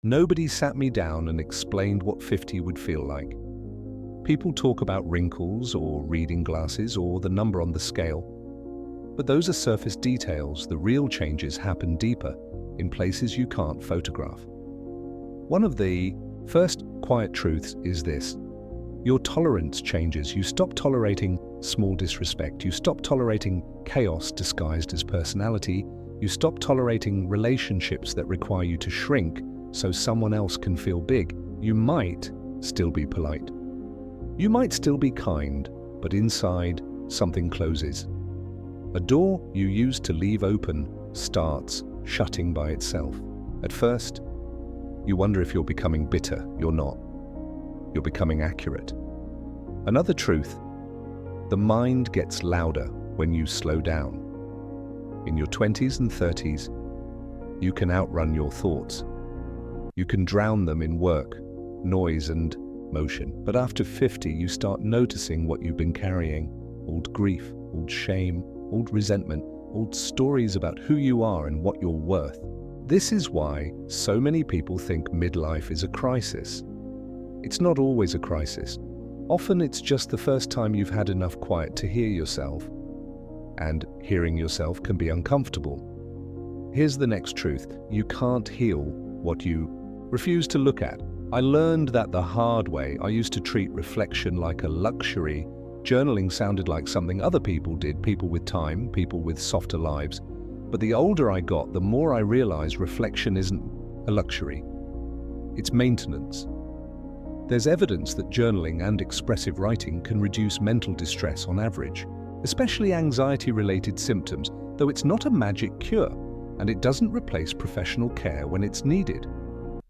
Nobody sat me down and explained what 50 would feel like. People talk about wrinkles or reading glasses or the number on the scale. But those are surface details. The real changes happen deeper, in places you can't photograph. One of the first quiet truths is this. Your tolerance changes. You stop tolerating small disrespect. You stop tolerating chaos disguised as personality. You stop tolerating relationships that require you to shrink so someone else can feel big. You might still be polite. You might still be kind, but inside, something closes. A door you used to leave open starts shutting by itself. At first, you wonder if you're becoming bitter. You're not. You're becoming accurate. Another truth, the mind gets louder when you slow down. In your 20s and 30s, you can outrun your thoughts. You can drown them in work, noise, and motion. But after 50, you start noticing what you've been carrying. Old grief, old shame, old resentment, old stories about who you are and what you're worth. This is why so many people think midlife is a crisis. It's not always a crisis. Often it's just the first time you've had enough quiet to hear yourself. And hearing yourself can be uncomfortable. Here's the next truth. You can't heal what you refuse to look at. I learned that the hard way. I used to treat reflection like a luxury. Journaling sounded like something other people did, people with time, people with softer lives. But the older I got, the more I realized reflection isn't a luxury. It's maintenance. There's evidence that journaling and expressive writing can reduce mental distress on average, especially anxiety-related symptoms, though it's not a magic cure, and it doesn't replace professional care when it's needed.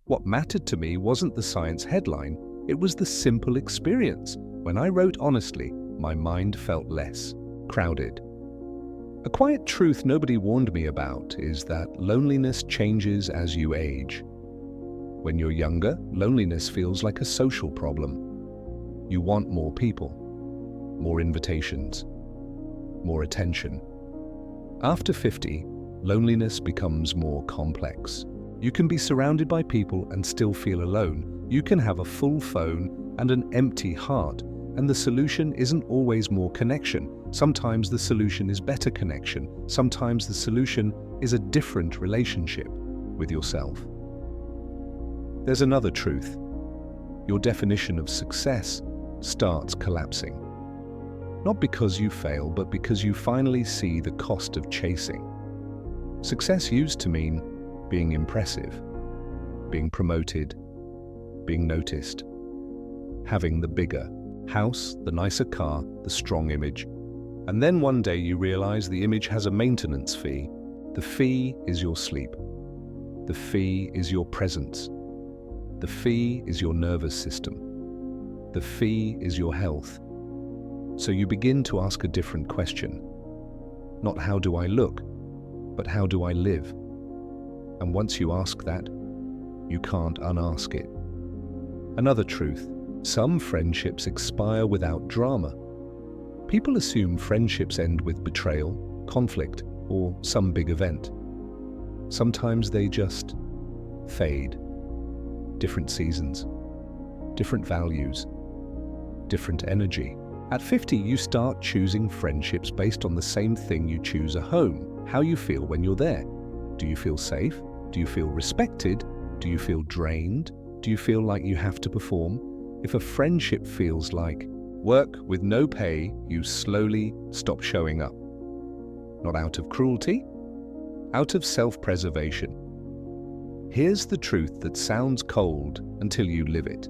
What mattered to me wasn't the science headline, it was the simple experience. When I wrote honestly, my mind felt less crowded. A quiet truth nobody warned me about is that loneliness changes as you age. When you're younger, loneliness feels like a social problem. You want more people, more invitations, more attention. After 50, loneliness becomes more complex. You can be surrounded by people and still feel alone. You can have a full phone and an empty heart, and the solution isn't always more connection. Sometimes the solution is better connection. Sometimes the solution is a different relationship with yourself. There's another truth. Your definition of success starts collapsing. Not because you fail, but because you finally see the cost of chasing. Success used to mean being impressive, being promoted, being noticed, having the bigger house, the nicer car, the strong image. And then one day you realize the image has a maintenance fee. The fee is your sleep. The fee is your presence. The fee is your nervous system. The fee is your health. So you begin to ask a different question. Not how do I look, but how do I live? And once you ask that, you can't unask it. Another truth. Some friendships expire without drama. People assume friendships end with betrayal, conflict, or some big event. Sometimes they just fade. Different seasons, different values, different energy. At 50, you start choosing friendships based on the same thing you choose a home, how you feel when you're there. Do you feel safe? Do you feel respected? Do you feel drained? Do you feel like you have to perform? If a friendship feels like work with no pay, you slowly stop showing up. Not out of cruelty, out of self-preservation. Here's the truth that sounds cold until you live it.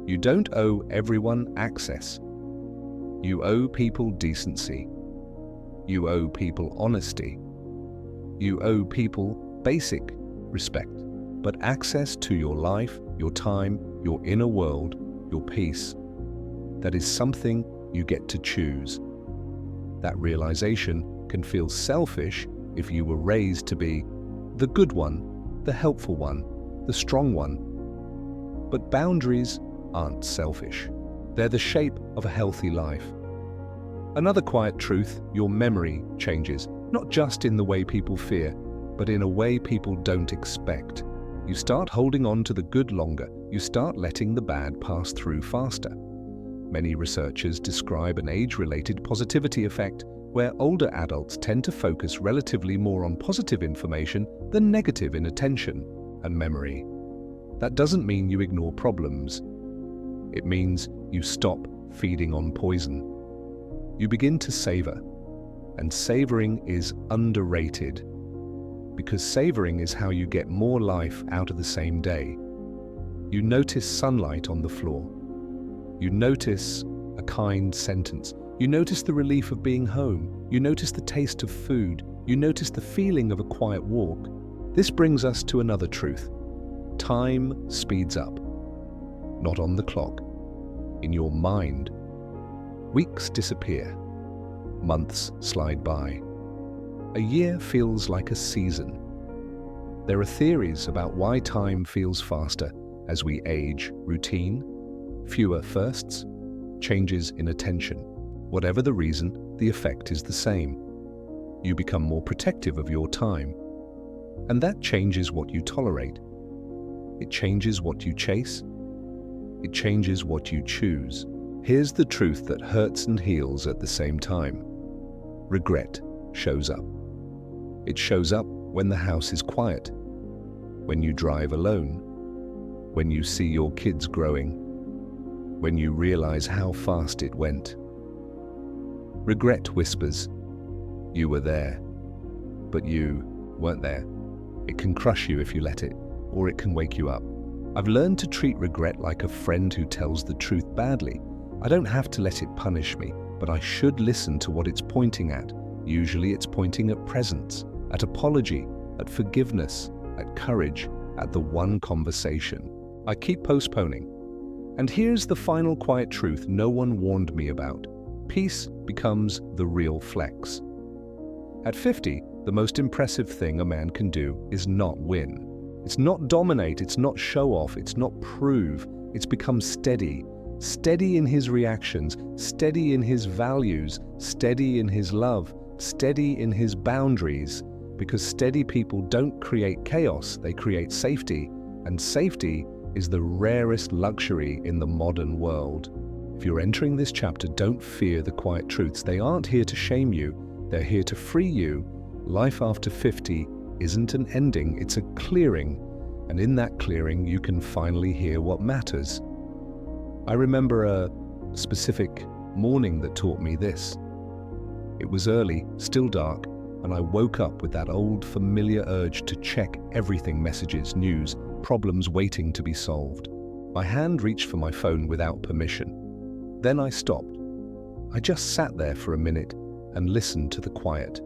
You don't owe everyone access. You owe people decency. You owe people honesty. You owe people basic respect. But access to your life, your time, your inner world, your peace, that is something you get to choose. That realization can feel selfish if you were raised to be the good one, the helpful one, the strong one. But boundaries aren't selfish. They're the shape of a healthy life. Another quiet truth, your memory changes, not just in the way people fear, but in a way people don't expect. You start holding on to the good longer. You start letting the bad pass through faster. Many researchers describe an age-related positivity effect where older adults tend to focus relatively more on positive information than negative in attention and memory. That doesn't mean you ignore problems. It means you stop feeding on poison. You begin to savor, and savoring is underrated because savoring is how you get more life out of the same day. You notice sunlight on the floor. You notice a kind sentence. You notice the relief of being home. You notice the taste of food. You notice the feeling of a quiet walk. This brings us to another truth. Time speeds up. Not on the clock. In your mind. Weeks disappear. Months slide by. A year feels like a season. There are theories about why time feels faster as we age. Routine, fewer firsts, changes in attention. Whatever the reason, the effect is the same. You become more protective of your time. And that changes what you tolerate. It changes what you chase. It changes what you choose. Here's the truth that hurts and heals at the same time. Regret shows up. It shows up when the house is quiet, when you drive alone, when you see your kids growing, when you realize how fast it went. Regret whispers, you were there, but you weren't there. It can crush you if you let it, or it can wake you up. I've learned to treat regret like a friend who tells the truth badly. I don't have to let it punish me, but I should listen to what it's pointing at. Usually it's pointing at presence, at apology, at forgiveness, at courage, at the one conversation I keep postponing. And here's the final quiet truth no one warned me about. Peace becomes the real flex. At 50, the most impressive thing a man can do is not win. It's not dominate, it's not show off, it's not prove. It's become steady. Steady in his reactions, steady in his values, steady in his love, steady in his boundaries. Because steady people don't create chaos, they create safety. And safety is the rarest luxury in the modern world. If you're entering this chapter, don't fear the quiet truths. They aren't here to shame you, they're here to free you. Life after 50 isn't an ending, it's a clearing. And in that clearing, you can finally hear what matters. I remember a specific morning that taught me this. It was early, still dark, and I woke up with that old familiar urge to check everything: messages, news, problems waiting to be solved. My hand reached for my phone without permission. Then I stopped. I just sat there for a minute and listened to the quiet.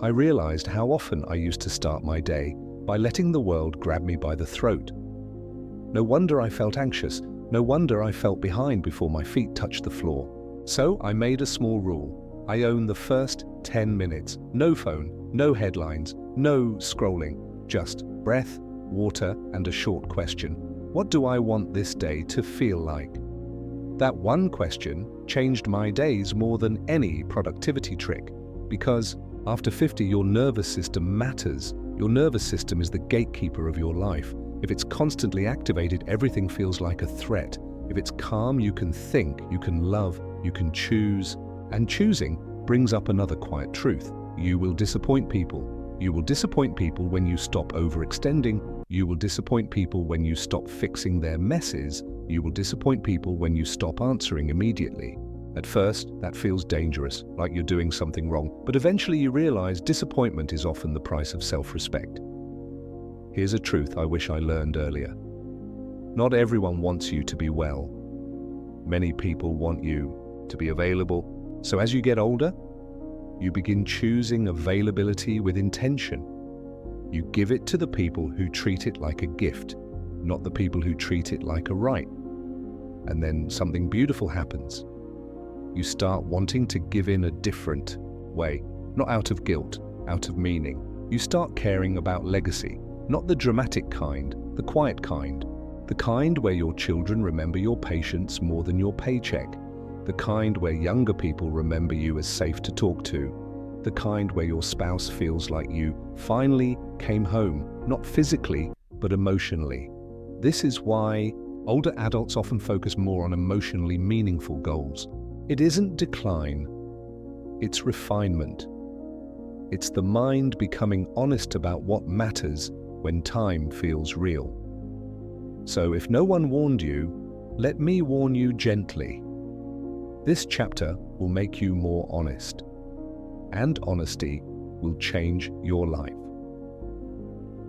I realized how often I used to start my day by letting the world grab me by the throat. No wonder I felt anxious. No wonder I felt behind before my feet touched the floor. So I made a small rule. I own the first 10 minutes. No phone, no headlines, no scrolling. Just breath, water, and a short question. What do I want this day to feel like? That one question changed my days more than any productivity trick. Because after 50, your nervous system matters. Your nervous system is the gatekeeper of your life. If it's constantly activated, everything feels like a threat. If it's calm, you can think, you can love, you can choose. And choosing brings up another quiet truth. You will disappoint people. You will disappoint people when you stop overextending. You will disappoint people when you stop fixing their messes. You will disappoint people when you stop answering immediately. At first, that feels dangerous, like you're doing something wrong, but eventually you realize disappointment is often the price of self-respect. Here's a truth I wish I learned earlier. Not everyone wants you to be well. Many people want you to be available. So as you get older, you begin choosing availability with intention. You give it to the people who treat it like a gift, not the people who treat it like a right. And then something beautiful happens. You start wanting to give in a different way, not out of guilt, out of meaning. You start caring about legacy, not the dramatic kind, the quiet kind. The kind where your children remember your patience more than your paycheck. The kind where younger people remember you as safe to talk to. the kind where your spouse feels like you finally came home, not physically, but emotionally. This is why older adults often focus more on emotionally meaningful goals. It isn't decline, it's refinement. It's the mind becoming honest about what matters when time feels real. So if no one warned you, let me warn you gently. This chapter will make you more honest, and honesty will change your life.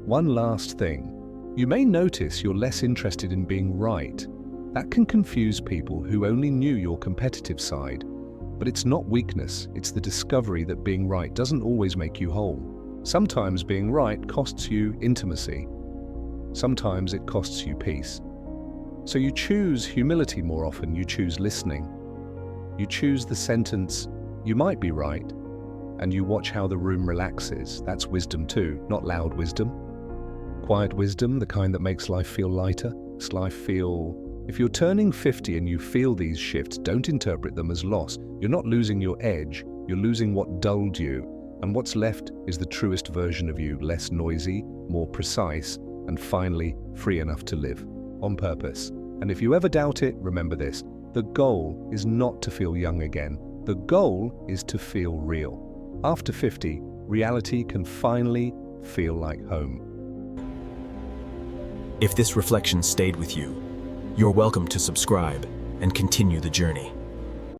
One last thing. You may notice you're less interested in being right. That can confuse people who only knew your competitive side. But it's not weakness, it's the discovery that being right doesn't always make you whole. Sometimes being right costs you intimacy. Sometimes it costs you peace. So you choose humility more often, you choose listening. You choose the sentence, "You might be right," and you watch how the room relaxes. That's wisdom too, not loud wisdom. Quiet wisdom, the kind that makes life feel lighter, makes life feel... If you're turning 50 and you feel these shifts, don't interpret them as loss. You're not losing your edge, you're losing what dulled you. And what's left is the truest version of you, less noisy, more precise, and finally free enough to live, on purpose. And if you ever doubt it, remember this. The goal is not to feel young again. The goal is to feel real. After 50, reality can finally feel like home. If this reflection stayed with you, you're welcome to subscribe and continue the journey.